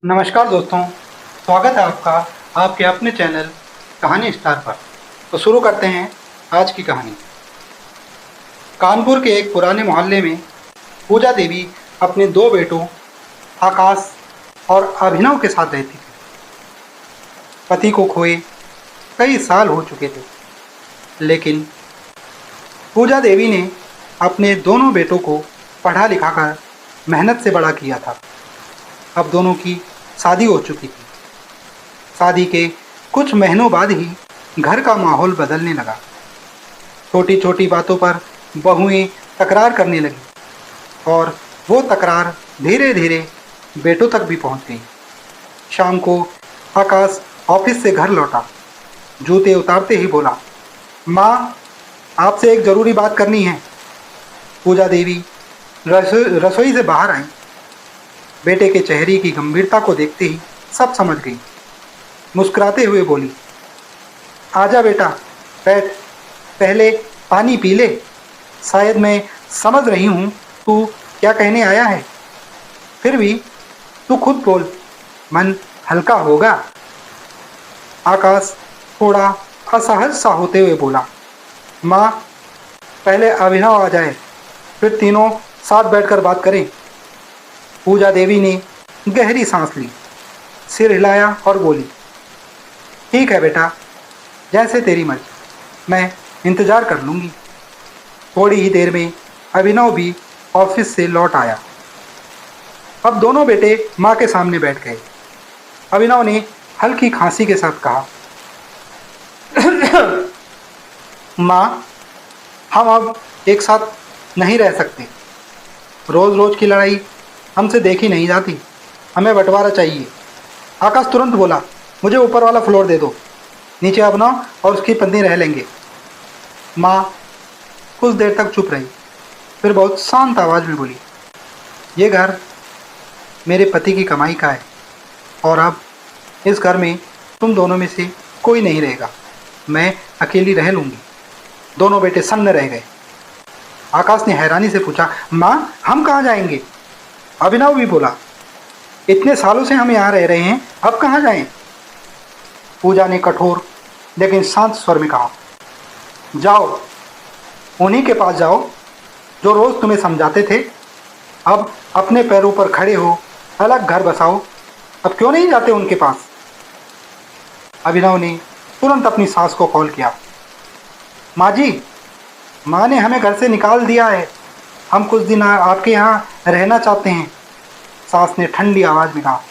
नमस्कार दोस्तों, स्वागत है आपका आपके अपने चैनल कहानी स्टार पर। तो शुरू करते हैं आज की कहानी। कानपुर के एक पुराने मोहल्ले में पूजा देवी अपने दो बेटों आकाश और अभिनव के साथ रहती थी। पति को खोए कई साल हो चुके थे, लेकिन पूजा देवी ने अपने दोनों बेटों को पढ़ा लिखाकर मेहनत से बड़ा किया था। अब दोनों की शादी हो चुकी थी। शादी के कुछ महीनों बाद ही घर का माहौल बदलने लगा। छोटी छोटी बातों पर बहुएं तकरार करने लगी और वो तकरार धीरे धीरे बेटों तक भी पहुंच गई। शाम को आकाश ऑफिस से घर लौटा। जूते उतारते ही बोला, माँ, आपसे एक ज़रूरी बात करनी है। पूजा देवी रसोई से बाहर आई। बेटे के चेहरे की गंभीरता को देखते ही सब समझ गई। मुस्कुराते हुए बोली, आजा बेटा, बैठ, पहले पानी पी ले। शायद मैं समझ रही हूँ तू क्या कहने आया है, फिर भी तू खुद बोल, मन हल्का होगा। आकाश थोड़ा असहज सा होते हुए बोला, माँ, पहले अभिनव आ जाए, फिर तीनों साथ बैठकर बात करें। पूजा देवी ने गहरी सांस ली, सिर हिलाया और बोली, ठीक है बेटा, जैसे तेरी मर्जी, मैं इंतज़ार कर लूँगी। थोड़ी ही देर में अभिनव भी ऑफिस से लौट आया। अब दोनों बेटे माँ के सामने बैठ गए। अभिनव ने हल्की खांसी के साथ कहा, माँ, हम अब एक साथ नहीं रह सकते। रोज़ रोज़ की लड़ाई हमसे देखी नहीं जाती, हमें बंटवारा चाहिए। आकाश तुरंत बोला, मुझे ऊपर वाला फ्लोर दे दो, नीचे अभिनव और उसकी पत्नी रह लेंगे। माँ कुछ देर तक चुप रही, फिर बहुत शांत आवाज़ में बोली, ये घर मेरे पति की कमाई का है और अब इस घर में तुम दोनों में से कोई नहीं रहेगा, मैं अकेली रह लूँगी। दोनों बेटे सन्न रह गए। आकाश ने हैरानी से पूछा, माँ, हम कहाँ जाएंगे? अभिनव भी बोला, इतने सालों से हम यहाँ रह रहे हैं, अब कहाँ जाएं? पूजा ने कठोर लेकिन शांत स्वर में कहा, जाओ, उन्हीं के पास जाओ जो रोज़ तुम्हें समझाते थे। अब अपने पैरों पर खड़े हो, अलग घर बसाओ, अब क्यों नहीं जाते उनके पास? अभिनव ने तुरंत अपनी सास को कॉल किया, माँ जी, माँ ने हमें घर से निकाल दिया है, हम कुछ दिन आपके यहाँ रहना चाहते हैं। सास ने ठंडी आवाज़ में कहा,